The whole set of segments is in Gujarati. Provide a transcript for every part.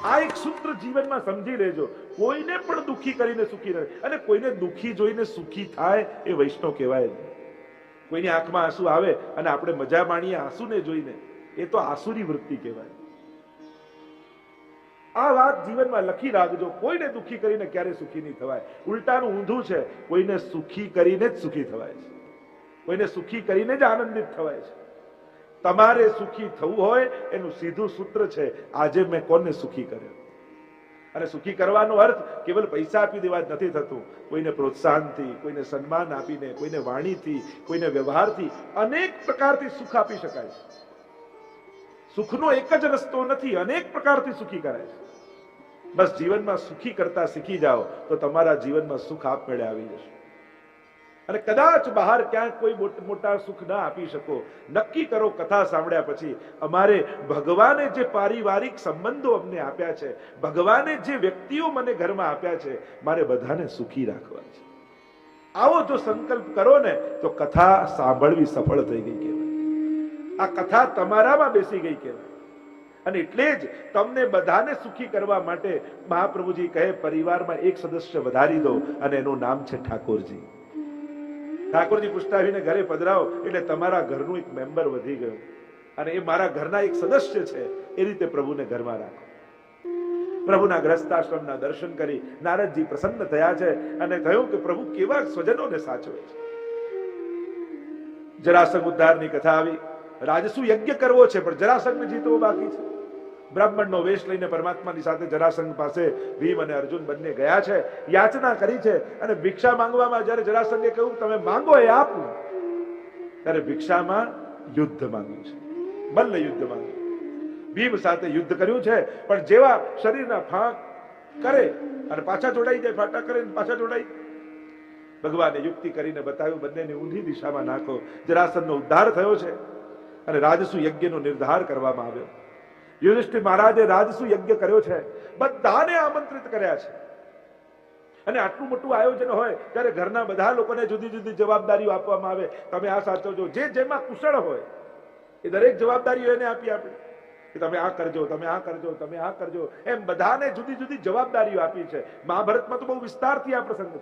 આ એક સૂત્ર જીવનમાં સમજી લેજો. કોઈને પણ દુઃખી કરીને સુખી રહે, અને કોઈને દુઃખી જોઈને સુખી થાય એ વૈષ્ણવ કહેવાય જ. કોઈની આંખમાં આંસુ આવે અને આપણે મજા માણીએ આંસુને જોઈને, એ તો આસુરી વૃત્તિ કહેવાય. આ વાત જીવનમાં લખી રાખજો. કોઈને દુઃખી કરીને ક્યારે સુખી નહીં થવાય. ઉલટાનું ઊંધું છે, કોઈને સુખી કરીને જ સુખી થવાય છે. કોઈને સુખી કરીને જ આનંદિત થવાય છે. તમારે સુખી થવું હોય એનું સીધું સૂત્ર છે, આજે મેં કોને સુખી કર્યો. અને સુખી કરવાનો અર્થ કેવલ પૈસા આપી દેવા જ નથી થતું. કોઈને પ્રોત્સાહનથી, કોઈને સન્માન આપીને, કોઈને વાણીથી, કોઈને વ્યવહારથી, અનેક પ્રકારથી સુખ આપી શકાય છે. સુખનો એક જ રસ્તો નથી, અનેક પ્રકારથી સુખી કરાય છે. બસ જીવનમાં સુખી કરતા શીખી જાઓ તો તમારા જીવનમાં સુખ આપમેળે આવી જશે. અને કદાચ બહાર ક્યાંક કોઈ મોટા સુખ ના આપી શકો, નક્કી કરો કથા સાંભળ્યા પછી, અમારે ભગવાને જે પારિવારિક સંબંધો અમને આપ્યા છે, ભગવાને જે વ્યક્તિઓ મને ઘરમાં આપ્યા છે, મારે બધાને સુખી રાખવા છે. આવો જો સંકલ્પ કરો ને તો કથા સાંભળવી સફળ થઈ ગઈ કહેવાય. આ કથા તમારામાં બેસી ગઈ કહેવાય. અને એટલે જ તમને બધાને સુખી કરવા માટે મહાપ્રભુજી કહે, પરિવારમાં એક સદસ્ય વધારી દો અને એનું નામ છે ઠાકોરજી. ઠાકોરજી પુષ્ટાવીને ઘરે પધરાવો એટલે તમારા ઘરનું એક મેમ્બર વધી ગયું, અને એ મારા ઘરના એક સદસ્ય છે, એ રીતે પ્રભુને ઘરમાં રાખો. પ્રભુના ગ્રસ્તાશ્રમના દર્શન કરી નારદજી પ્રસન્ન થયા છે અને કહ્યું કે પ્રભુ કેવા સ્વજનોને સાચવે છે. જરાસંઘ ઉદ્ધારની કથા આવી. રાજસુ યજ્ઞ કરવો છે પણ જરાસંઘને જીતવો બાકી છે. બ્રાહ્મણનો વેશ લઈને પરમાત્માની સાથે જરાસંઘ પાસે ભીમ અને અર્જુન બંને ગયા છે, યાચના કરી છે. અને ભિક્ષા માંગવામાં જ્યારે જરાસંઘે કહ્યું તમે માંગો એ આપું, ત્યારે ભિક્ષામાં યુદ્ધ માંગ્યું છે, મલ્લ યુદ્ધ માંગ્યું. ભીમ સાથે યુદ્ધ કર્યું છે, પણ જેવા શરીરના ફાંક કરે અને પાછા જોડાઈ જાય, ફાટા કરે પાછા જોડાઈ, ભગવાને યુક્તિ કરીને બતાવ્યું બંનેને ઊંધી દિશામાં નાખો. જરાસંઘનો ઉદ્ધાર થયો છે અને રાજસુ યજ્ઞનો નિર્ધાર કરવામાં આવ્યો. યુધિષ્ઠિર મહારાજે રાજસુ યજ્ઞ કર્યો છે, બધાને આમંત્રિત કર્યા છે. અને આટલું મોટું આયોજન હોય ત્યારે ઘરના બધા લોકોને જુદી જુદી જવાબદારીઓ આપવામાં આવે. તમે આ સાચવજો, જે જેમાં કુશળ હોય એ દરેક જવાબદારીઓ એને આપી આપણે કે તમે આ કરજો, તમે આ કરજો, તમે આ કરજો, એમ બધાને જુદી જુદી જવાબદારીઓ આપી છે. મહાભારતમાં તો બહુ વિસ્તારથી આ પ્રસંગ છે.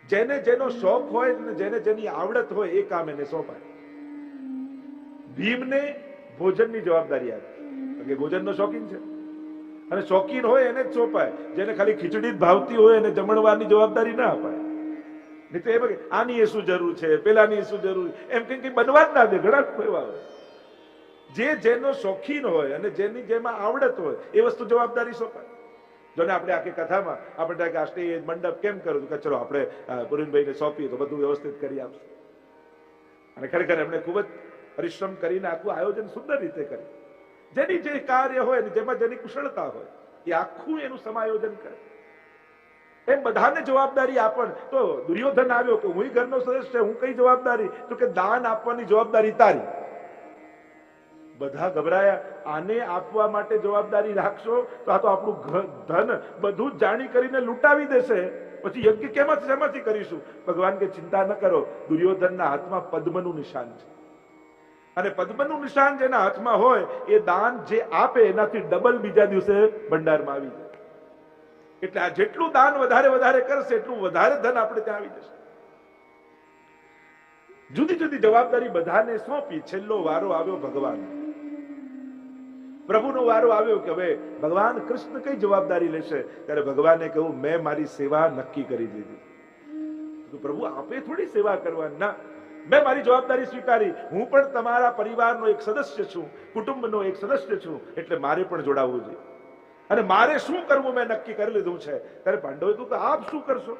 જેને જેનો શોખ હોય અને જેને જેની આવડત હોય એ કામ એને સોંપાય. ભીમને ભોજનની જવાબદારી આપી, કે ભોજનનો શોખીન છે અને શોખીન હોય એને જ સોંપાય. જેને ખાલી ખીચડી જ ભાવતી હોય એને જમણવાની જવાબદારી ના અપાય. નહીં તો એ આની એ શું જરૂર છે, પેલાની શું જરૂર, એમ કઈ બનવા જ ના દે. ઘણા એવા હોય જે જેનો શોખીન હોય અને જેની જેમાં આવડત હોય એ વસ્તુ જવાબદારી સોંપાય. જો ને આપણે આખી કથામાં આપણે કે આ સ્ટેજ મંડપ કેમ કરું કે ચલો આપણે પુરીનભાઈને સોંપીએ તો બધું વ્યવસ્થિત કરી આપશે. અને ખરેખર એમણે ખૂબ જ પરિશ્રમ કરીને આખું આયોજન સુંદર રીતે કર્યું. જેની જે કાર્ય હોય જેમાં જેની કુશળતા હોય એ આખું એનું સમાયોજન કરે. એમ બધાને જવાબદારી આપણ. તો દુર્યોધન આવ્યો કે હું ઘરનો સદસ્ય, હું કઈ જવાબદારી, તો કે દાન આપવાની જવાબદારી તારી. બધા ગભરાયા, આને આપવા માટે જવાબદારી રાખશો તો આ તો આપણું ધન બધું જ જાણી કરીને લૂંટાવી દેશે, પછી યજ્ઞ શેમાંથી કરીશું. ભગવાન કે ચિંતા ન કરો, દુર્યોધનના હાથમાં પદ્મનું નિશાન છે, અને પદ્મનું નિશાન જેના હાથમાં હોય એ દાન જે આપે એનાથી ડબલ બીજા દિવસે ભંડારમાં આવી જાય. એટલે આ જેટલું દાન વધારે વધારે કરશે એટલું વધારે ધન આપણે ત્યાં આવી જશે. જુદી જુદી જવાબદારી બધાને સોંપી. છેલ્લો વારો આવ્યો ભગવાન, પ્રભુનો વારો આવ્યો કે હવે ભગવાન કૃષ્ણ કઈ જવાબદારી લેશે. ત્યારે ભગવાને કહ્યું મેં મારી સેવા નક્કી કરી દીધી. તો પ્રભુ આપે થોડી સેવા કરવાની, ના, મેં મારી જવાબદારી સ્વીકારી. હું પણ તમારા પરિવારનો એક સદસ્ય છું, કુટુંબનો એક સદસ્ય છું, એટલે મારે પણ જોડાવવું જોઈએ. અને મારે શું કરવું મેં નક્કી કરી લીધું છે. ત્યારે પાંડવોએ કીધું કે આપ શું કરશો?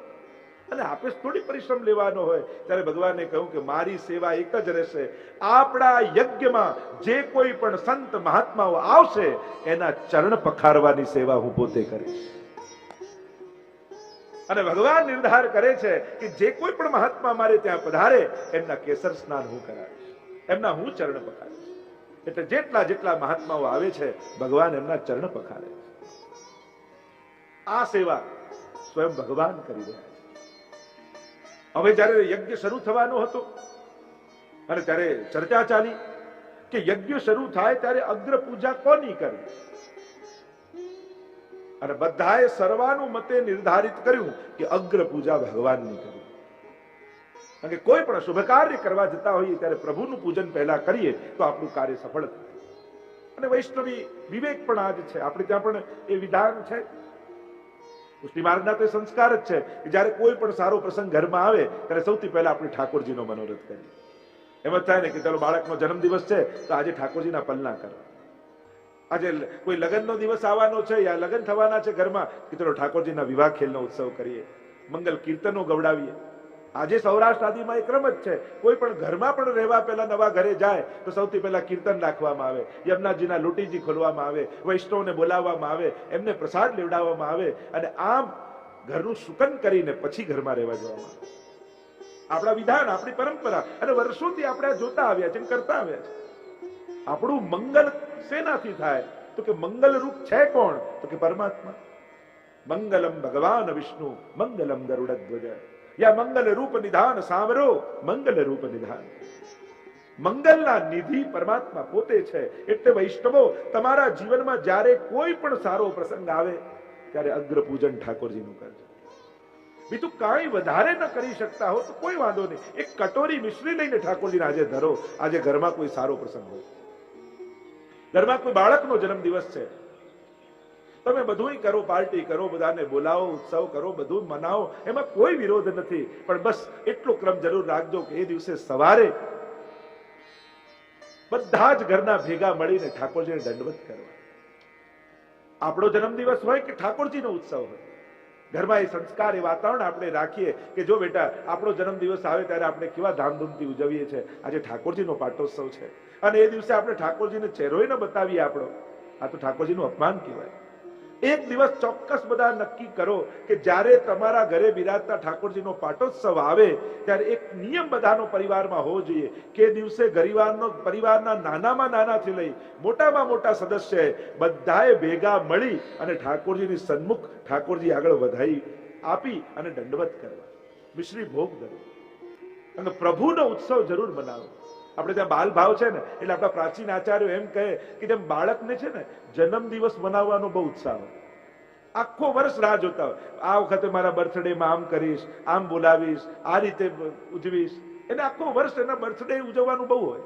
અને આપે થોડી પરિશ્રમ લેવાનો હોય. ત્યારે ભગવાને કહ્યું કે મારી સેવા એક જ રહેશે, આપણા યજ્ઞમાં જે કોઈ પણ સંત મહાત્માઓ આવશે એના ચરણ પખારવાની સેવા હું પોતે કરીશ. અને ભગવાન નિર્ધાર કરે છે કે જે કોઈ પણ મહાત્મા મારે ત્યાં પધારે એમના કેસર સ્નાન હું કરાવીશ, એમના હું ચરણ પખારીશ. એટલે જેટલા જેટલા મહાત્માઓ આવે છે ભગવાન એમના ચરણ પખારે છે. આ સેવા સ્વયં ભગવાન કરી રહ્યા છે. હવે જયારે યજ્ઞ શરૂ થવાનો હતો અને ત્યારે ચર્ચા ચાલી કે યજ્ઞ શરૂ થાય ત્યારે અગ્ર પૂજા કોની કરવી. અને બધાએ સર્વાનુમતે નિર્ધારિત કર્યું કે અગ્ર પૂજા ભગવાનની કરવી. કારણ કે કોઈ પણ શુભ કાર્ય કરવા જતા હોઈએ ત્યારે પ્રભુનું પૂજન પહેલા કરીએ તો આપણું કાર્ય સફળ થાય. અને વૈષ્ણવી વિવેક પણ આ જ છે. આપણે ત્યાં પણ એ વિધાન છે. પુષ્ટિ માર્ગના તો સંસ્કાર જ છે કે જ્યારે કોઈ પણ સારો પ્રસંગ ઘરમાં આવે ત્યારે સૌથી પહેલા આપણે ઠાકોરજીનો મનોરથ કરીએ. એમ જ થાય ને કે ચાલો બાળકનો જન્મદિવસ છે તો આજે ઠાકોરજીના પલના કરવા. આજે કોઈ લગ્નનો દિવસ આવવાનો છે યા લગ્ન થવાના છે ઘરમાં કે ચલો ઠાકોરજીના વિવાહ ખેલનો ઉત્સવ કરીએ, મંગલ કીર્તનો ગવડાવીએ. આજે સૌરાષ્ટ્ર આદિમાં એક ક્રમ જ છે. કોઈ પણ ઘરમાં પણ રહેવા પહેલા નવા ઘરે જાય તો સૌથી પહેલા કીર્તન રાખવામાં આવે, યમુનાજીના લોટીજી ખોલવામાં આવે, વૈષ્ણવને બોલાવવામાં આવે, એમને પ્રસાદ લેવડાવવામાં આવે અને આમ ઘરનું શુકન કરીને પછી ઘરમાં રહેવા જવામાં આવે. આપણા વિધાન, આપણી પરંપરા અને વર્ષોથી આપણે આ જોતા આવ્યા છે, કરતા આવ્યા છે. આપણું મંગલ શેનાથી થાય તો કે મંગલ રૂપ છે કોણ તો કે પરમાત્મા. મંગલમ ભગવાન વિષ્ણુ મંગલમ ગરુડધ્વજ યા મંગલ રૂપ નિધાન સાંભળો મંગલ રૂપ નિધાન. મંગલના નિધિ પરમાત્મા પોતે છે. એટલે વૈષ્ણવો તમારા જીવનમાં જ્યારે કોઈ પણ સારો પ્રસંગ આવે ત્યારે અગ્ર પૂજન ઠાકોરજીનું કરજો. બીજું કાંઈ વધારે ન કરી શકતા હો તો કોઈ વાંધો નહીં, એક કટોરી મિશ્રી લઈને ઠાકોરજીને આજે ધરો. આજે ઘરમાં કોઈ સારો પ્રસંગ હોય, ઘરમાં કોઈ બાળકનો જન્મદિવસ છે, તમે બધું કરો, પાર્ટી કરો, બધાને બોલાવો, ઉત્સવ કરો, બધું મનાવો, એમાં કોઈ વિરોધ નથી. પણ બસ એટલો ક્રમ જરૂર રાખજો કે એ દિવસે સવારે બધા જ ઘરના ભેગા મળીને ઠાકોરજીને દંડવત કરવા. આપણો જન્મદિવસ હોય કે ઠાકોરજીનો ઉત્સવ હોય, ઘરમાં એ સંસ્કાર, એ વાતાવરણ આપણે રાખીએ કે જો બેટા આપણો જન્મદિવસ આવે ત્યારે આપણે કેવા ધામધૂમથી ઉજવીએ છીએ. આજે ઠાકોરજીનો પાટોત્સવ છે અને એ દિવસે આપણે ઠાકોરજીને ચહેરોય ન બતાવીએ આપણો, આ તો ઠાકોરજીનું અપમાન કહેવાય. એક દિવસ ચોક્કસ બધા નક્કી કરો કે જ્યારે તમારા ઘરે બિરાજતા ઠાકોરજીનો પાટોત્સવ આવે ત્યારે એક નિયમ બધાનો પરિવારમાં હોવો જોઈએ કે દિવસે પરિવારના નાનામાં નાનાથી લઈ મોટામાં મોટા સદસ્ય બધાએ ભેગા મળી અને ઠાકોરજીની સન્મુખ ઠાકોરજી આગળ વધાઈ આપી અને દંડવત કરવા, મિશ્રી ભોગ ધરવો અને પ્રભુનો ઉત્સવ જરૂર મનાવો. આપણે ત્યાં બાલ ભાવ છે ને એટલે આપણા પ્રાચીન આચાર્યો એમ કહે કે જેમ બાળકને છે ને જન્મદિવસ મનાવવાનો બહુ ઉત્સાહ હોય, આખો વર્ષ રાહ જોતા હોય, આ વખતે મારા બર્થડેમાં આમ કરીશ, આમ બોલાવીશ, આ રીતે ઉજવીશ, એને આખો વર્ષ એના બર્થડે ઉજવવાનું બહુ હોય.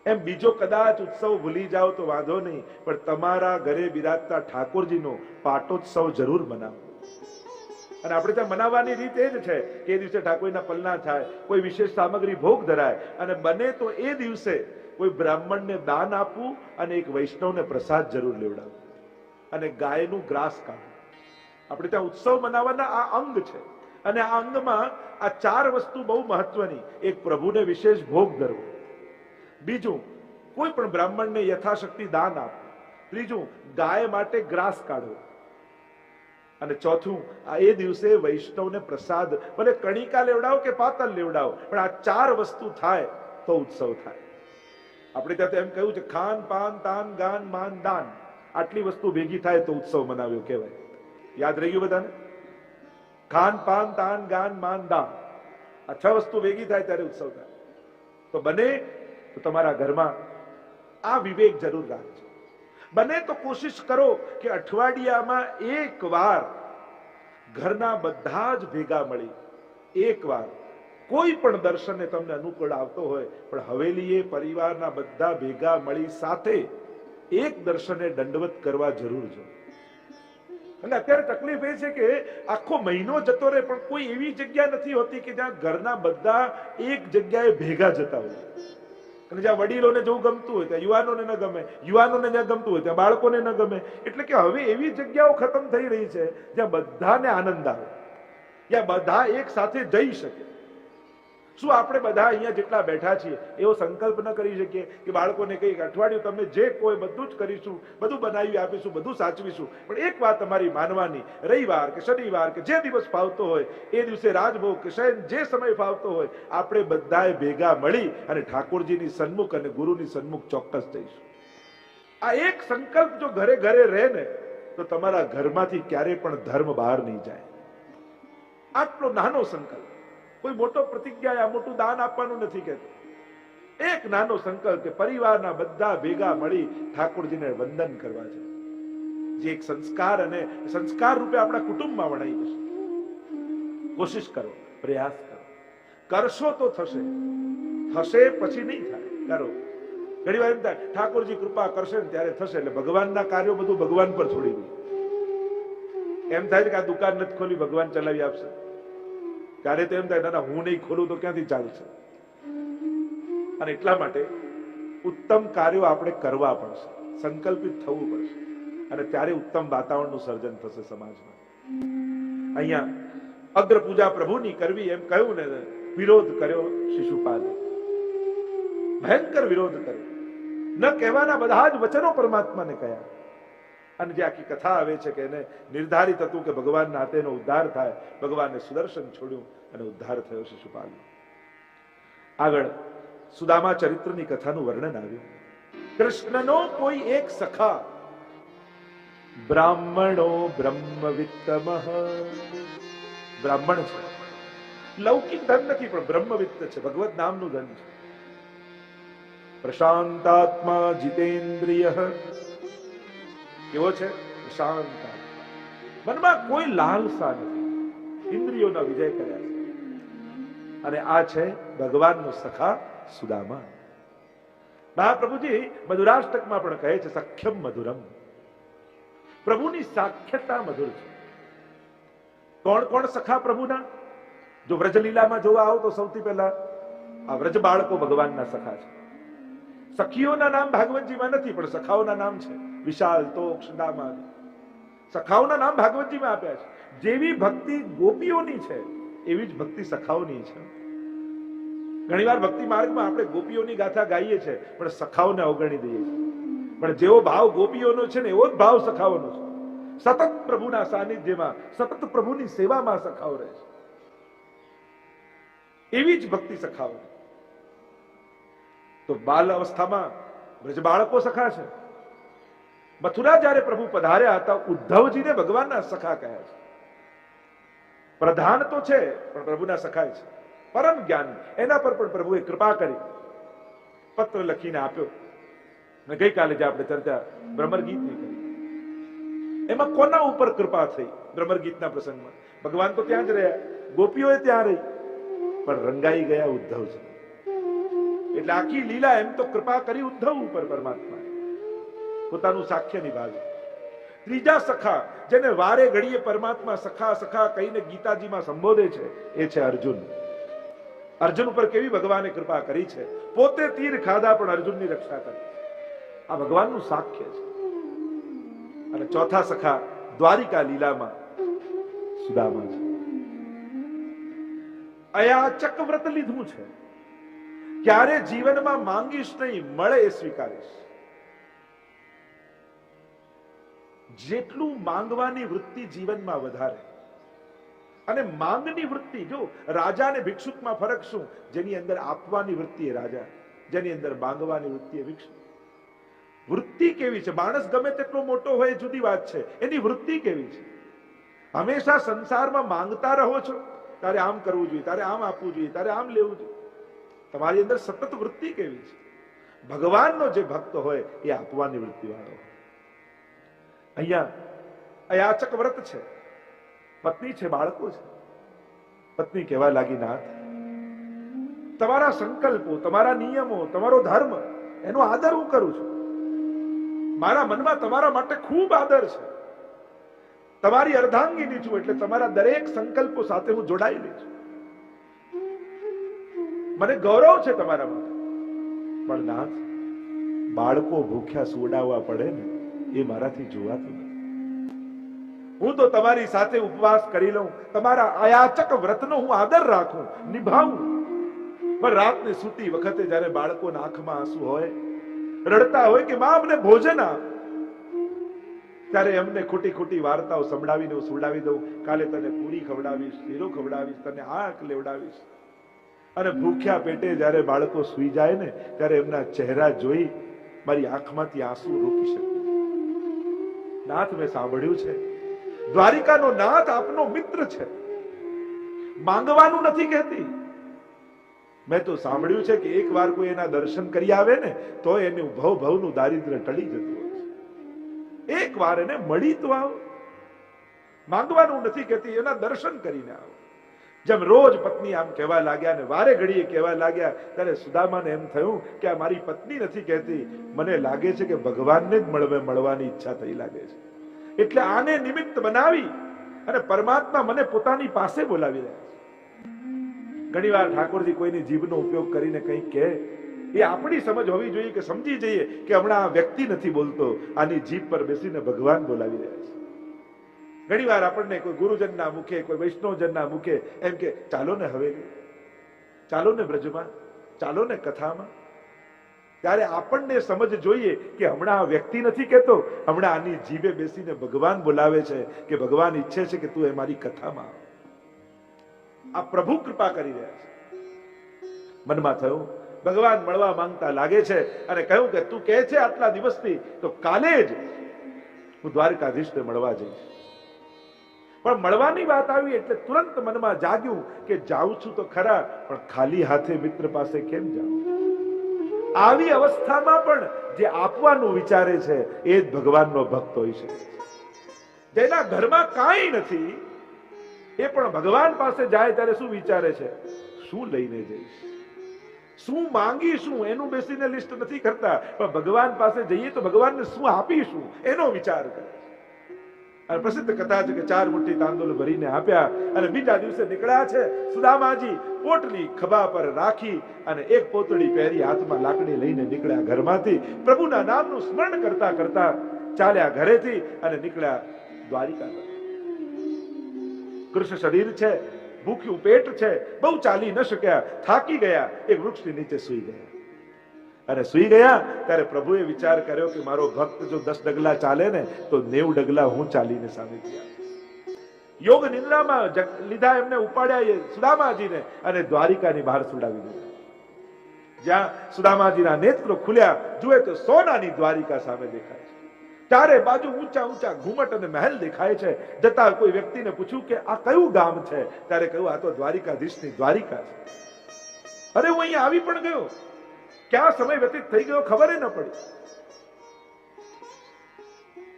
એમ બીજો કદાચ ઉત્સવ ભૂલી જાઓ તો વાંધો નહીં, પણ તમારા ઘરે બિરાજતા ઠાકોરજીનો પાટોત્સવ જરૂર મનાવો. અને આપણે ત્યાં મનાવવાની રીત એ જ છે કે એ દિવસે ઠાકોરના પલના થાય, કોઈ વિશેષ સામગ્રી ભોગ ધરાય અને બને તો એ દિવસે કોઈ બ્રાહ્મણને દાન આપવું અને એક વૈષ્ણવને પ્રસાદ જરૂર લેવડાવવું અને ગાયનું ગ્રાસ કાઢવું. આપણે ત્યાં ઉત્સવ મનાવવાના આ અંગ છે અને આ અંગમાં આ ચાર વસ્તુ બહુ મહત્વની. એક પ્રભુને વિશેષ ભોગ ધરવો, બીજું કોઈ પણ બ્રાહ્મણને યથાશક્તિ દાન આપવું, ત્રીજું ગાય માટે ગ્રાસ કાઢવો અને ચોથું આ એ દિવસે વૈષ્ણવને પ્રસાદ ભલે કણિકા લેવડાવો કે પાતળ લેવડાવો, પણ આ ચાર વસ્તુ થાય તો ઉત્સવ થાય. આપણે ત્યાં તો એમ કહ્યું છે ખાન પાન તાન ગાન માન દાન, આટલી વસ્તુ ભેગી થાય તો ઉત્સવ મનાવ્યો કહેવાય. યાદ રહી ગયું બધાને? ખાન પાન તાન ગાન માન દાન, આ છ વસ્તુ ભેગી થાય ત્યારે ઉત્સવ થાય. તો બને તો તમારા ઘરમાં આ વિવેક જરૂર રાખજો. બને તો કોશિશ કરો કે અઠવાડિયામાં એક વાર ઘરના બધા જ ભેગા મળી એક વાર કોઈ પણ દર્શનને તમને અનુકૂળ આવતો હોય પણ હવેલીએ પરિવારના બધા ભેગા મળી સાથે એક દર્શને દંડવત કરવા જરૂર જો. અને અત્યારે તકલીફ એ છે કે આખો મહિનો જતો રહે પણ કોઈ એવી જગ્યા નથી હોતી કે જ્યાં ઘરના બધા એક જગ્યાએ ભેગા જતા હોય. અને જ્યાં વડીલોને જવું ગમતું હોય ત્યાં યુવાનોને ન ગમે, યુવાનોને જ્યાં ગમતું હોય ત્યાં બાળકોને ન ગમે. એટલે કે હવે એવી જગ્યાઓ ખતમ થઈ રહી છે જ્યાં બધાને આનંદ આવે, જ્યાં બધા એક સાથે જઈ શકે. શું આપણે બધા અહીંયા જેટલા બેઠા છીએ એવો સંકલ્પ ન કરી શકીએ કે બાળકોને કઈ અઠવાડિયું તમે જે કોઈ બધું જ કરીશું, બધું બનાવી આપીશું, બધું સાચવીશું, પણ એક વાત તમારી માનવાની, રવિવાર કે શનિવાર કે જે દિવસ ફાવતો હોય એ દિવસે રાજભોગ કે શયન જે સમય ફાવતો હોય આપણે બધાએ ભેગા મળી અને ઠાકોરજીની સન્મુખ અને ગુરુની સન્મુખ ચોક્કસ જઈશું. આ એક સંકલ્પ જો ઘરે ઘરે રહે ને તો તમારા ઘરમાંથી ક્યારે પણ ધર્મ બહાર નહીં જાય. આટલો નાનો સંકલ્પ, કોઈ મોટો પ્રતિજ્ઞા આ મોટું દાન આપવાનું નથી કહેતો. એક નાનો સંકલ્પ કે પરિવારના બધા ભેગા મળી ઠાકોરજીને વંદન કરવા છે. જે એક સંસ્કાર અને સંસ્કાર રૂપે આપણા કુટુંબમાં વણાઈ જશે. કોશિશ કરો, પ્રયાસ કરો, કરશો તો થશે, થશે પછી નહીં થાય. કરો. ઘણી વાર એમ થાય ઠાકોરજી કૃપા કરશે ને ત્યારે થશે, એટલે ભગવાનના કાર્યો બધું ભગવાન પર છોડી દે. એમ થાય કે આ દુકાન નથી ખોલી, ભગવાન ચલાવી આપશે. ત્યારે તો એમ થાય ના હું નહીં ખોલું તો ક્યાંથી ચાલશે. અને એટલા માટે ઉત્તમ કાર્યો આપણે કરવા પડશે, સંકલ્પિત થવું પડશે, અને ત્યારે ઉત્તમ વાતાવરણનું સર્જન થશે સમાજમાં. અહીંયા અગ્ર પૂજા પ્રભુની કરવી એમ કહ્યું ને, વિરોધ કર્યો શિશુપાલે, ભયંકર વિરોધ કર્યો. ન કહેવાના બધા જ વચનો પરમાત્માને કહ્યા. અને જે આખી કથા આવે છે કે એને નિર્ધારિત હતું કે ભગવાનના હાથે એનો ઉદ્ધાર થાય, ભગવાને સુદર્શન છોડ્યું અને ઉદ્ધાર થયો શિશુપાલ. આગળ સુદામા ચરિત્રની કથાનું વર્ણન આવ્યું. કૃષ્ણનો કોઈ એક સખા બ્રાહ્મણો બ્રહ્મવિત્તમ, બ્રાહ્મણ છે, લૌકિક ધન નથી પણ બ્રહ્મવિત્ત છે, ભગવત નામનું ધન છે. પ્રશાંતાત્મા જીતેન્દ્રિય, કેવો છે? શાંત, મનમાં કોઈ લાલસા નથી, ઇન્દ્રિયોના વિજય કર્યા છે. અને આ છે ભગવાનનો સખા સુદામા. મહાપ્રભુજી મધુરાષ્ટકમાં પણ કહે છે સખ્યમ મધુરમ, પ્રભુની સાખ્યતા મધુર છે. કોણ કોણ સખા પ્રભુના? જો વ્રજલીલામાં જોવા આવો તો સૌથી પહેલા આ વ્રજ બાળકો ભગવાનના સખા છે. સખીઓના નામ ભાગવતજીમાં નથી પણ સખાઓના નામ છે. વિશાલ, તોક્ષ, દામાદ, સખાઓના નામ ભાગવતજીમાં આપ્યા છે. જેવી ભક્તિ ગોપીઓની છે એવી જ ભક્તિ સખાઓની છે. ઘણીવાર ભક્તિ માર્ગમાં આપણે ગોપીઓની ગાથા ગાઈએ છીએ પણ સખાઓને અવગણી દઈએ છીએ. પણ જેવો ભાવ ગોપીઓનો છે ને એવો જ ભાવ સખાઓનો છે. સતત પ્રભુના સાનિધ્યમાં, સતત પ્રભુની સેવામાં સખાઓ રહે છે. એવી જ ભક્તિ સખાઓ. તો બાલ અવસ્થામાં બ્રજ બાળકો સખા છે. મથુરા જ્યારે પ્રભુ પધાર્યા હતા, ઉદ્ધવજીને ભગવાનના સખા કહ્યા છે. પ્રધાન તો છે પણ પ્રભુના સખા છે. પરમ જ્ઞાની, એના પર પણ પ્રભુએ કૃપા કરી, પત્ર લખીને આપ્યો. અને ગઈકાલે જે આપણે ચર્ચા ભ્રમરગીતની કરી, એમાં કોના ઉપર કૃપા થઈ? ભ્રમરગીતના પ્રસંગમાં ભગવાન તો ત્યાં જ રહ્યા, ગોપીઓએ ત્યાં રહી, પણ રંગાઈ ગયા ઉદ્ધવજી. એટલે આખી લીલા એમ તો કૃપા કરી ઉદ્ધવ ઉપર પરમાત્મા, પોતાનું સાખ્ય નિભાવ્યું. ત્રીજા સખા જેને વારે ઘડીએ પરમાત્મા સખા સખા કહીને ગીતાજીમાં સંબોધે છે એ છે અર્જુન. અર્જુન ઉપર કેવી ભગવાને કૃપા કરી છે. પોતે તીર ખાધા પણ અર્જુનની રક્ષા કરી. આ ભગવાનનું સાખ્ય છે. અને ચોથા સખા દ્વારિકા લીલામાં સુદામા છે. અયાચક વ્રત લીધું છે. ક્યારે જીવનમાં માંગીશ નહીં, મળે એ સ્વીકારીશ. જેટલું માંગવાની વૃત્તિ જીવનમાં વધારે, અને માંગની વૃત્તિ, જો રાજા અને ભિક્ષુકમાં ફરક શું? જેની અંદર આપવાની વૃત્તિ એ રાજા, જેની અંદર માંગવાની વૃત્તિ એ ભિક્ષુક. વૃત્તિ કેવી છે? માણસ ગમે તેટલો મોટો હોય જુદી વાત છે, એની વૃત્તિ કેવી છે? હંમેશા સંસારમાં માંગતા રહો છો, તારે આમ કરવું જોઈએ, તારે આમ આપવું જોઈએ, તારે આમ લેવું જોઈએ. તમારી અંદર સતત વૃત્તિ કેવી છે? ભગવાનનો જે ભક્ત હોય એ આપવાની વૃત્તિ વાળો. અહીંયા અયાચક વ્રત છે, પત્ની છે, બાળકો છે. પત્ની કહેવા લાગી, નાથ, તમારા સંકલ્પો, તમારા નિયમો, તમારો ધર્મ, એનો આદર હું કરું છું. મારા મનમાં તમારા માટે ખૂબ આદર છે. તમારી અર્ધાંગીની છું, એટલે તમારા દરેક સંકલ્પો સાથે હું જોડાયેલી છું. મને ગૌરવ છે તમારા માટે. પણ નાથ, બાળકો ભૂખ્યા સુવડાવવા પડે ને એ મારાથી જોવાતું નથી. હું તો તમારી સાથે ઉપવાસ કરી લઉં, તમારા અયાચક વ્રતનો હું આદર રાખું, નિભાવું. પણ રાતને સૂતી વખતે જ્યારે બાળકોના આંખમાં આંસુ હોય, રડતા હોય કે માં અમને ભોજન આપ, ત્યારે એમને ખોટી ખોટી વાર્તાઓ સંભળાવીને હું સુવડાવી દઉં. કાલે તને પૂરી ખવડાવીશ, શીરો ખવડાવીશ, તને આંખ લેવડાવીશ. અને ભૂખ્યા પેટે જ્યારે બાળકો સૂઈ જાય ને, ત્યારે એમના ચહેરા જોઈ મારી આંખમાંથી આંસુ રોકી શકું. નાથ, મેં સાંભળ્યું છે દ્વારિકાનો નાથ આપનો મિત્ર છે, માંગવાનું નથી કહેતી. મેં તો સાંભળ્યું છે કે એકવાર કોઈ એના દર્શન કરી આવે ને તો એનું ભવનું દારિદ્ર્ય ટળી જતું હોય છે. એક વાર એને મળી તો આવો. માંગવાનું નથી કહેતી, એના દર્શન કરીને આવો. જેમ રોજ પત્ની આમ કહેવા લાગ્યા ને વારે ઘડીએ કહેવા લાગ્યા, ત્યારે સુદામાને એમ થયું કે આ મારી પત્ની નથી કહેતી, મને લાગે છે કે ભગવાનને જ મળવાની ઈચ્છા થઈ લાગે છે. એટલે આને નિમિત્ત બનાવી અને પરમાત્મા મને પોતાની પાસે બોલાવી રહ્યા છે. ઘણીવાર ઠાકોરજી કોઈની જીભનો ઉપયોગ કરીને કંઈક કહે, એ આપણી સમજ હોવી જોઈએ કે સમજી જઈએ કે હમણાં આ વ્યક્તિ નથી બોલતો, આની જીભ પર બેસીને ભગવાન બોલાવી રહ્યા છે. ઘણીવાર આપણને કોઈ ગુરુજનના મુખે, કોઈ વૈષ્ણવજનના મુખે એમ કે ચાલો ને હવેલી, ચાલો ને બ્રજમાં, ચાલો ને કથામાં, ત્યારે આપણને સમજ જોઈએ કે હમણાં આ વ્યક્તિ નથી કહેતો, હમણાં આની જીભે બેસીને ભગવાન બોલાવે છે કે ભગવાન ઈચ્છે છે કે તું એ મારી કથામાં આવ. આ પ્રભુ કૃપા કરી રહ્યા છે. મનમાં થયું ભગવાન મળવા માંગતા લાગે છે અને કહ્યું કે તું કહે છે આટલા દિવસથી, તો કાલે જ હું દ્વારકાધીશને મળવા જઈશ. પણ મળવાની વાત આવી એટલે તુરંત મનમાં જાગ્યું કે જાઉં છું તો ખરા, પણ ખાલી હાથે મિત્ર પાસે કેમ જાઉં? આવી અવસ્થામાં પણ જે આપવાનું વિચારે છે એ જ ભગવાનનો ભક્ત હોઈ શકે. જેના ઘરમાં કાંઈ નથી એ પણ ભગવાન પાસે જાય ત્યારે શું વિચારે છે? શું લઈને જઈશ, શું માંગીશું, એનું બેસીને લિસ્ટ નથી કરતા, પણ ભગવાન પાસે જઈએ તો ભગવાનને શું આપીશું એનો વિચાર કરે. અને પ્રસિદ્ધ કથા છે કે 4 મુઠ્ઠી તાંદુલ ભરીને આપ્યા અને બીજા દિવસે નીકળ્યા છે સુદામાજી. પોટલી ખભા પર રાખી અને એક પોતળી પહેરી હાથમાં લાકડી લઈને નીકળ્યા ઘરમાંથી. પ્રભુના નામનું સ્મરણ કરતા કરતા ચાલ્યા ઘરેથી અને નીકળ્યા દ્વારિકા તરફ. કૃષ્ણ શરીર છે, ભૂખ્યું પેટ છે, બહુ ચાલી ન શક્યા, થાકી ગયા, એક વૃક્ષની નીચે સૂઈ ગયા. અને સૂઈ ગયા ત્યારે પ્રભુએ વિચાર કર્યો કે મારો ભક્ત જો 10 ડગલા ચાલે ને તો 90 ડગલા હું ચાલીને સામે ગયા. યોગ નિંદ્રામાં લીધા એમને, ઉપાડ્યા સુદામાજીને અને દ્વારિકાની બહાર સુડાવી દીધા. જ્યાં સુદામાજીના નેત્રો ખુલ્યા, જુએ તો સોનાની દ્વારિકા સામે દેખાય છે. ચારે બાજુ ઊંચા ઊંચા ઘુમટ અને મહેલ દેખાય છે. જતા કોઈ વ્યક્તિને પૂછ્યું કે આ કયું ગામ છે? ત્યારે કહ્યું આ તો દ્વારિકાધીશની દ્વારિકા છે. અરે હું અહીંયા આવી પણ ગયો, ક્યાં સમય વ્યતીત થઈ ગયો ખબર ન પડી.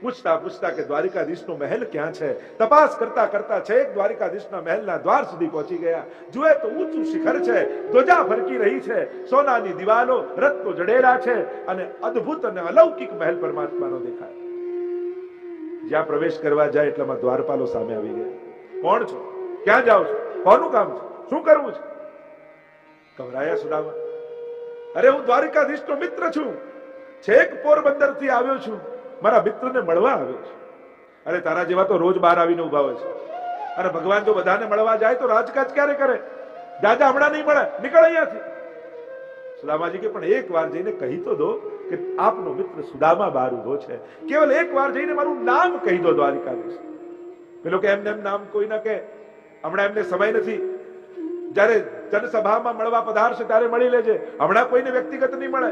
પૂછતા પૂછતા કે દ્વારિકાધીશનો મહેલ ક્યાં છે, તપાસ કરતા કરતા છેક દ્વારિકાધીશના મહેલના દ્વાર સુધી પહોંચી ગયા. જુએ તો ઊંચું શિખર છે, ધ્વજા ફરકી રહી છે, સોનાની દિવાલો, રત્નો જડેલા છે અને અદ્ભુત અને અલૌકિક મહેલ પરમાત્માનો દેખાય. જ્યાં પ્રવેશ કરવા જાય એટલામાં દ્વારપાલો સામે આવી ગયા. કોણ છો? ક્યાં જાઓ છો? કોનું કામ છે? શું કરવું છે? ગભરાયા સુદામા. અરે હું દ્વારિકાધીશનો મિત્ર છું, છેક પોરબંદર થી આવ્યો છું, મારા મિત્રને મળવા આવ્યો છું. અરે તારા જેવા તો રોજ બહાર આવીને ઉભા હોય છે. અને ભગવાન જો બધાને મળવા જાય તો રાજકાજ ક્યારે કરે? દાદા હમણાં નહીં મળે, નીકળ અહીંયાથી. સુદામાજી કે પણ એક વાર જઈને કહી તો દો કે આપનો મિત્ર સુદામા બહાર ઉભો છે, કેવલ એક વાર જઈને મારું નામ કહી દો દ્વારિકાધીશ. પેલો કે એમને એમ નામ કોઈ ના કે, હમણાં એમને સમય નથી, જ્યારે જનસભામાં મળવા પધારશે ત્યારે મળી લેજે, હમણાં કોઈને વ્યક્તિગત નહીં મળે.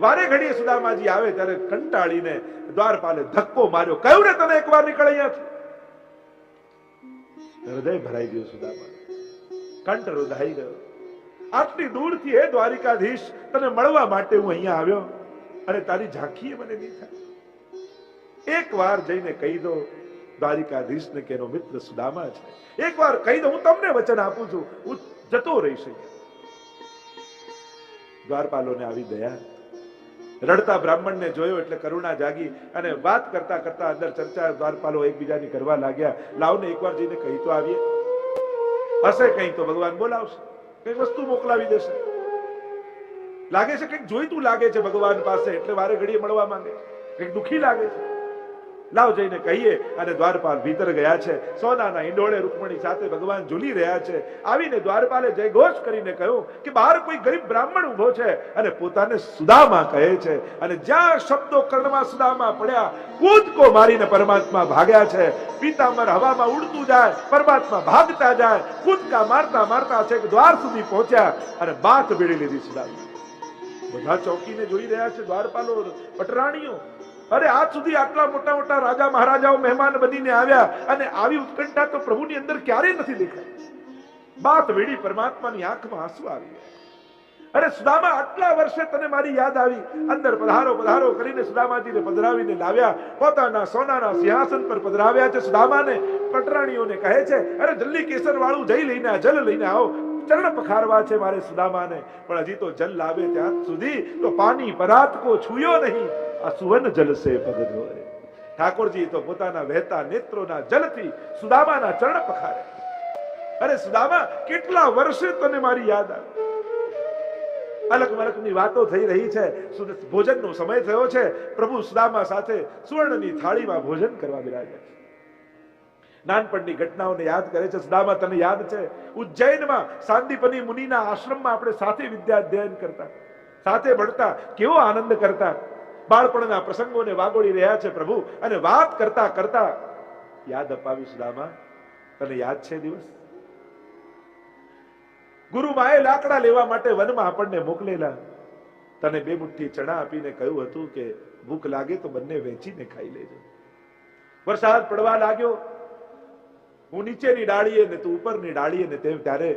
વારે ઘડીએ સુદામાજી આવે ત્યારે કંટાળીને દ્વારપાલે ધક્કો માર્યો, કહ્યું ને તને એકવાર નીકળ અહીંયાથી. હૃદય ભરાઈ ગયું સુદામા, કંઠ રોધાઈ ગયો. આટલી દૂરથી હે દ્વારિકાધીશ, તને મળવા માટે હું અહીંયા આવ્યો અને તારી ઝાંખીએ મને નહીં થાય. એક વાર જઈને કહી દો દ્વારિકાધીશને કે એનો મિત્ર સુદામા છે. એક વાર કહી દો, હું તમને વચન આપું છું, હું જતો રહીશ. દ્વારપાલોને આવી દયા. રડતા બ્રાહ્મણને જોયો એટલે કરુણા જાગી અને વાત કરતા કરતા અંદર ચર્ચા દ્વારપાલો એકબીજાની કરવા લાગ્યા. લાવને એકવાર જઈને કહી તો આવીએ, હશે કઈ તો ભગવાન બોલાવશે, કઈ વસ્તુ મોકલાવી દેશે. લાગે છે કંઈક જોઈતું લાગે છે ભગવાન પાસે, એટલે વારે ઘડીએ મળવા માંગે, કંઈક દુખી લાગે છે. લાવ જઈને કહીએ. અને દ્વારપાલ ભીતર ગયા છે. સોનાના ઈંડોળે રૂકમણી સાથે ભગવાન ઝૂલી રહ્યા છે. આવીને દ્વારપાલે જયઘોષ કરીને કહ્યું કે બહાર કોઈ ગરીબ બ્રાહ્મણ ઉભો છે અને પોતાને સુદામા કહે છે. અને જ્યાં શબ્દો કર્ણમાં સુદામા પડ્યા, કૂદકો મારીને પરમાત્મા ભાગ્યા છે. પીતાંબર હવામાં ઉડતું જાય, પરમાત્મા ભાગતા જાય, કૂદકા મારતા મારતા છે દ્વાર સુધી પહોંચ્યા અને બાથ ભીડી લીધી સુદામા. બધા ચોકીને જોઈ રહ્યા છે, દ્વારપાલો, પટરાણીઓ. અરે આજ સુધી આટલા મોટા મોટા રાજા મહારાજાઓ મહેમાન બનીને આવ્યા અને આવી ઉત્કંઠા તો પ્રભુની અંદર ક્યારેય નથી દેખાઈ. બાત વેડી પરમાત્માની આંખમાં આંસુ આવી ગયા. અરે સુદામા, આટલા વર્ષે તને મારી યાદ આવી. અંદર પધારો પધારો કરીને સુદામાજીને પધરાવીને લાવ્યા. પોતાના સોનાના સિંહાસન પર પધરાવ્યા છે. સુદામાને પટરાણીઓને કહે છે, અરે જલ્દી કેસર વાળું જઈ લઈને જલ લઈને આવો. ચરણ પખારવા છે મારે સુદામાને. પણ હજી તો જલ લાવે ત્યાં સુધી તો પાણી પરાત કો છુયો નહીં, આ સુવર્ણ જલ સે પગ ધોએ. ઠાકોરજી તો પોતાના વહેતા નેત્રોના જલથી સુદામાના ચરણ પખારે. અરે સુદામા, કેટલા વર્ષે તને મારી યાદ આવી. અલગ મલકની વાતો થઈ રહી છે. ભોજનનો સમય થયો છે. પ્રભુ સુદામા સાથે સુવર્ણની થાળીમાં ભોજન કરવા બિરાજ્યા છે. નાનપણની ઘટનાઓને યાદ કરે છે. સુદામા, તને યાદ છે ઉજ્જૈનમાં સાંદીપની મુનિના આશ્રમમાં આપણે સાથે વિદ્યા અધ્યયન કરતા, સાથે ભણતા, કેવો આનંદ કરતા. બાળપણના પ્રસંગોને વાગોળી રહ્યા છે પ્રભુ, અને વાત કરતા કરતા યાદ અપાવી. સુદામા, તને યાદ છે દિવસ ગુરુમાએ લાકડા લેવા માટે વનમાં આપણને મોકલેલા. તને 2 મુઠ્ઠી ચણા આપીને કહ્યું હતું કે ભૂખ લાગે તો બંને વેચીને ખાઈ લેજો. વરસાદ પડવા લાગ્યો. હું નીચેની ડાળીએ ને તું ઉપરની ડાળીએ ને તેમ, ત્યારે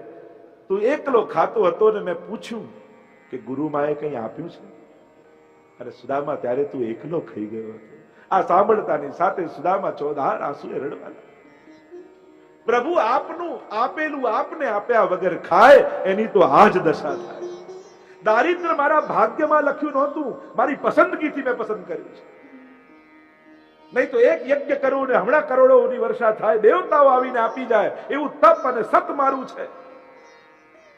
તું એકલો ખાતો હતો ને મેં પૂછ્યું કે ગુરુમાએ કંઈ આપ્યું છે? અને સુદામા, ત્યારે તું એકલો ખાઈ ગયો હતો. આ સાંભળતાની સાથે સુદામા ચોધાર આંસુએ રડવા લાગ્યા. પ્રભુ આપનું આપેલું આપને આપ્યા વગર ખાય એની તો આ જ દશા થાય. દારિદ્ર મારા ભાગ્યમાં લખ્યું નહોતું, મારી પસંદગીથી મેં પસંદ કર્યું છે. નહીં તો એક યજ્ઞ કરું ને હમણાં કરોડોની વર્ષા થાય, દેવતાઓ આવીને આપી જાય એવું તપ અને સત મારું છે.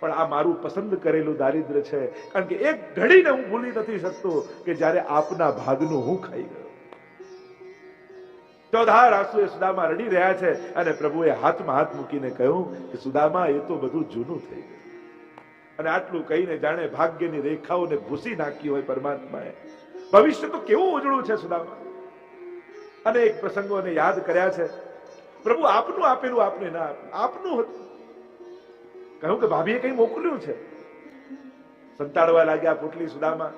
પણ આ મારું પસંદ કરેલું દારિદ્ર છે. કારણ કે એક ઘડીને હું ભૂલી નથી શકતો કે જ્યારે આપના ભાગનું હું ખાઈ ગયો. ચોધાર આંસુએ સુદામા રડી રહ્યા છે. અને પ્રભુએ હાથમાં હાથ મૂકીને કહ્યું કે સુદામા, એ તો બધું જૂનું થઈ ગયું. અને આટલું કહીને જાણે ભાગ્યની રેખાઓને ભૂસી નાખી હોય પરમાત્માએ. ભવિષ્ય તો કેવું ઉજળું છે સુદામા. અનેક પ્રસંગોને યાદ કર્યા છે. પ્રભુ આપનું આપેલું આપને ના આપનું હતું. કહ્યું કે ભાભીએ કઈ મોકલ્યું છે. સંતાડવા લાગ્યા પોટલી સુદામા.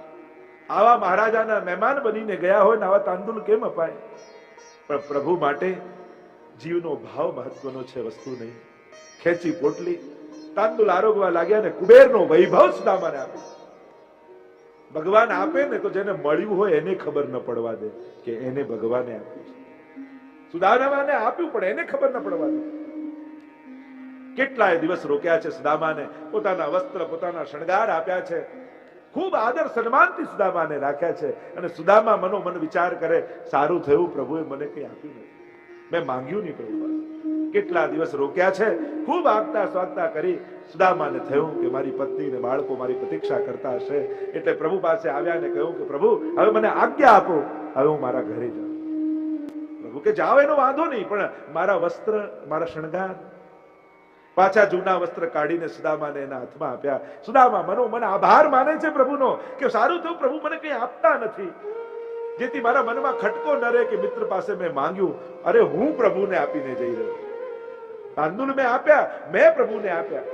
આવા મહારાજાના મહેમાન બનીને ગયા હોય ને આવા તાંદુલ કેમ અપાય? પણ પ્રભુ માટે જીવનો ભાવ મહત્વનો છે, વસ્તુ નહીં. ખેંચી પોટલી, તાંદુલ આરોગવા લાગ્યા ને કુબેરનો વૈભવ સુદામાને આપ્યો. ભગવાન આપે ને તો જેને મળ્યું હોય એને ખબર ન પડવા દે કે એને ભગવાને આપ્યું છે. સુદામાને આપ્યું પણ એને ખબર ન પડવા દે. કેટલાય દિવસ રોક્યા છે સુદામાને. પોતાના વસ્ત્ર, પોતાના શણગાર આપ્યા છે. ખૂબ આદર સન્માનથી સુદામાને રાખ્યા છે. અને સુદામા મનોમન વિચાર કરે, સારું થયું પ્રભુએ મને કંઈ આપ્યું નથી, મેં માંગ્યું નહીં પ્રભુ પાસે. કેટલા દિવસ રોક્યા છે. ખૂબ આગતા સ્વાગતા કરી. સુદામાને થયું કે મારી પત્ની ને બાળકો મારી પ્રતીક્ષા કરતા હશે. એટલે પ્રભુ પાસે આવ્યા ને કહ્યું કે પ્રભુ, હવે મને આજ્ઞા આપો, હવે હું મારા ઘરે જાઉં. પ્રભુ કે જાઓ એનો વાંધો નહીં, પણ મારા વસ્ત્ર, મારા શણગાર. પાછા જૂના વસ્ત્ર કાઢીને સુદામાને એના હાથમાં આપ્યા. સુદામા મનોમન આભાર માને છે પ્રભુનો કે સારું થયું પ્રભુ મને કંઈ આપતા નથી, જેથી મારા મનમાં ખટકો ન રહે કે મિત્ર પાસે મેં માંગ્યું. અરે હું પ્રભુને આપીને જઈ રહ્યો. તાંદુલ મેં આપ્યા, મેં પ્રભુને આપ્યા.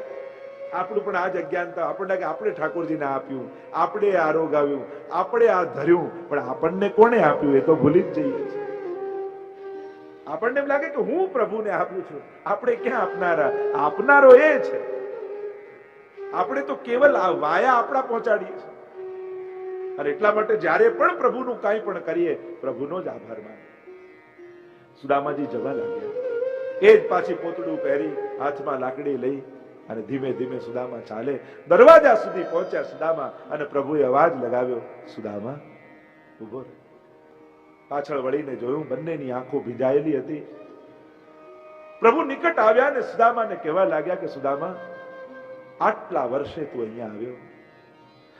આપણું પણ આ જ અજ્ઞાનતા. આપણને કે આપણે ઠાકોરજીને આપ્યું, આપણે આ રોગાવ્યું, આપણે આ ધર્યું, પણ આપણને કોને આપ્યું એ તો ભૂલી જ જઈએ છીએ. આપણને એમ લાગે કે હું પ્રભુને આપું છું. આપણે ક્યાં આપનારા? આપનારો એ છે. આપણે તો કેવલ આ વાયા આપણા પહોંચાડીએ છીએ. અને એટલા માટે જ્યારે પણ પ્રભુનું કાંઈ પણ કરીએ, પ્રભુનો જ આભાર માને. સુદામાજી જવા લાગ્યા. એ જ પાછી પોતડું પહેરી, હાથમાં લાકડી લઈ અને ધીમે ધીમે સુદામા ચાલે. દરવાજા સુધી પહોંચ્યા સુદામા, અને પ્રભુએ અવાજ લગાવ્યો, સુદામા ઉભો રહે. પાછળ વળીને જોયું, બંનેની આંખો ભીંજાયેલી હતી. પ્રભુ નિકટ આવ્યા ને સુદામાને કહેવા લાગ્યા કે સુદામા, આટલા વર્ષે તું અહીંયા આવ્યો,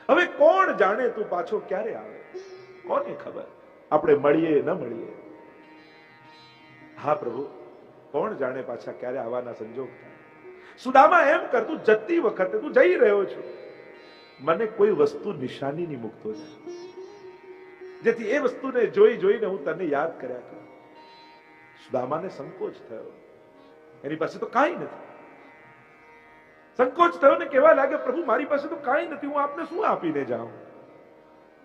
હવે કોણ જાણે તું પાછો ક્યારે આવે? કોને ખબર આપણે મળીએ ન મળીએ. હા પ્રભુ, કોણ જાણે પાછા ક્યારે આવવાના સંજોગ થાય. સુદામા એમ કર, તું જતી વખતે, તું જઈ રહ્યો છો, મને કોઈ વસ્તુ નિશાનીની મૂકતો છે, જેથી એ વસ્તુને જોઈ જોઈને હું તને યાદ કર્યા કરું. સુદામાને સંકોચ થયો. એની પાસે તો કાંઈ નથી. સંકોચ થયો ને કહેવા લાગ્યા, પ્રભુ મારી પાસે તો કાંઈ નથી, હું આપને શું આપીને જાઉં?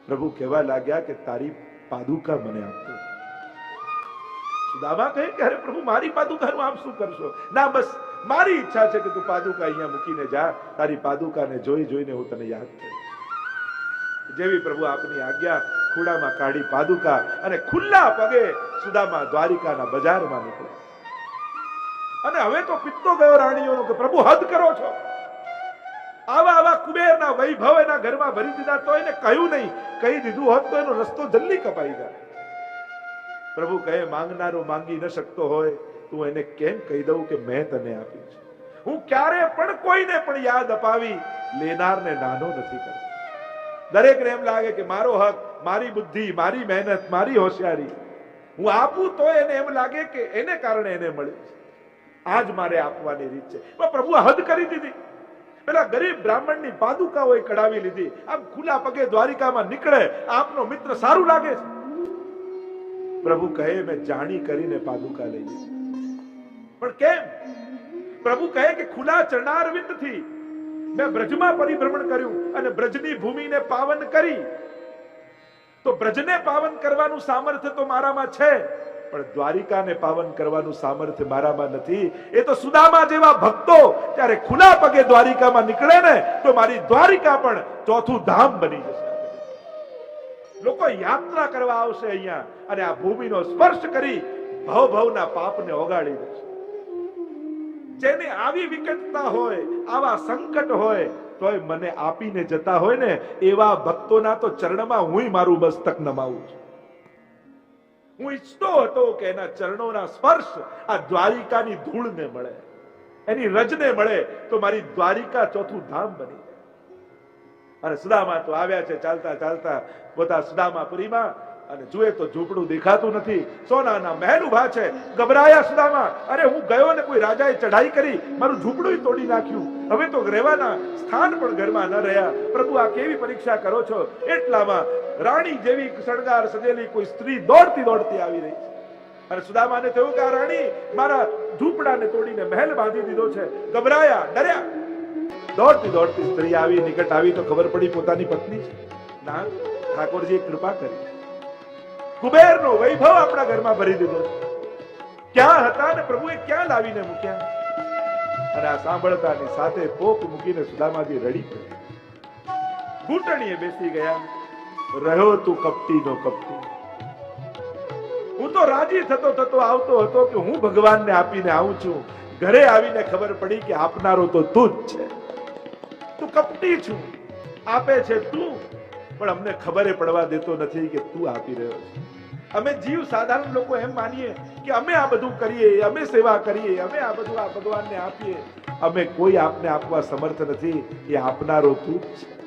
પ્રભુ કહેવા લાગ્યા કે તારી પાદુકા મને આપતો. સુદામા કહે કે અરે પ્રભુ, મારી પાદુકાનું આપ શું કરશો? ના, બસ મારી ઈચ્છા છે કે તું પાદુકા અહીંયા મૂકીને જા, તારી પાદુકાને જોઈ જોઈને હું તને યાદ કરીશ. જેવી પ્રભુ આપની આજ્ઞા, ખૂડામાં કાઢી પાદુકા અને ખુલ્લા પગે સુદામા દ્વારિકાના બજારમાં નીકળે. અને હવે તો પિત્તો ગયો રાણીઓનો કે પ્રભુ હદ કરો છો. આવા આવા કુબેરના વૈભવ એના ઘરમાં ભરી દીધા તો એને કહ્યું નહીં, કહી દીધું હોત તો એનો રસ્તો જલ્દી કપાઈ જાય. પ્રભુ કહે માંગનારો માંગી ન શકતો હોય તું એને કેમ કહી દઉં કે મેં તને આપ્યું છે. હું ક્યારે પણ કોઈને પણ યાદ અપાવી લેનારને નાનો નથી કરતો. દરેકને એમ લાગે કે મારો હક, મારી બુદ્ધિ, મારી મહેનત, મારી હોશિયારી, હું આપું તો એને એમ લાગે કે એને કારણે એને મળ્યું છે. આજ મારે આપવાની રીત છે. પણ પ્રભુએ હદ કરી દીધી. પેલા ગરીબ બ્રાહ્મણની પાદુકાઓએ કઢાવી લીધી. આમ ખુલ્લા પગે દ્વારિકામાં નીકળે, આપનો મિત્ર સારું લાગે છે. પ્રભુ કહે મેં જાણી કરીને પાદુકા લઈ લીધી. પણ કેમ? પ્રભુ કહે કે ખુલ્લા ચરણારવિંદથી મેં બ્રજમાં પરિભ્રમણ કર્યું અને બ્રજની ભૂમિને પાવન કરી. તો બ્રજને પાવન કરવાનું સામર્થ્ય તો મારામાં છે, પણ દ્વારિકાને પાવન કરવાનું સામર્થ્ય મારામાં નથી. એ તો સુદામા જેવા ભક્તો ત્યારે ખુલ્લા પગે દ્વારિકામાં નીકળે ને તો મારી દ્વારિકા પણ ચોથું ધામ બની જશે. લોકો યાત્રા કરવા આવશે અહીંયા અને આ ભૂમિનો સ્પર્શ કરી ભવભવના પાપને ઓગાળી દેશે. જેને આવી વિકટતા હોય, આવા સંકટ હોય, તોય મને આપીને જતા હોય ને એવા ભક્તોના તો ચરણમાં હું મારું મસ્તક નમાવું છું. હું ઈચ્છતો હતો કે એના ચરણોના સ્પર્શ આ દ્વારિકાની ધૂળને મળે, એની રજને મળે તો મારી દ્વારિકા ચોથું ધામ બની જાય. અને સુદામા તો આવ્યા છે ચાલતા ચાલતા પોતા સુદામાપુરીમાં, અને જુએ તો ઝૂંપડું દેખાતું નથી, સોનાના મહેલ ઉભા છે. ગભરાયા સુદામા, અરે હું ગયો ને કોઈ રાજાએ ચઢાઈ કરી, મારું ઝૂંપડું તોડી નાખ્યું, હવે તો રહેવાના સ્થાન પણ ઘરમાં ન રહ્યા. પ્રભુ આ કેવી પરીક્ષા કરો છો? એટલામાં રાણી જેવી શણગાર સજેલી કોઈ સ્ત્રી દોડતી દોડતી આવી રહી છે. અને સુદામાને થયું કે આ રાણી મારા ઝૂંપડાને તોડીને મહેલ બાંધી દીધો છે. ગભરાયા, ડર્યા. દોડતી દોડતી સ્ત્રી આવી, નિકટ આવી તો ખબર પડી પોતાની પત્ની છે. ના, ઠાકોરજીએ કૃપા કરી, કુબેરનો વૈભવ આપણા ઘરમાં ભરી દીધો. ક્યાં હતા ને પ્રભુએ ક્યાં લાવીને મૂક્યા? અને આ સાંભળતાની સાથે પોક મૂકીને સુદામાજી રડી પડ્યા, ઘૂંટણીએ બેસી ગયા. રહ્યો તું કપટીનો કપટી. હું તો રાજી થતો થતો આવતો હતો કે હું ભગવાનને આપીને આવું છું. ઘરે આવીને ખબર પડી કે આપનારો તો તું જ છે. તું કપટી છું, આપે છે તું, પણ અમને ખબરે પડવા દેતો નથી કે તું આપી રહ્યો છે. અમે જીવ સાધારણ લોકો એમ માનીએ કે અમે આ બધું કરીએ, અમે સેવા કરીએ, અમે આ બધું આ ભગવાનને આપીએ. અમે કોઈ આપને આપવા સમર્થ નથી. એ આપનારો તું જ છે.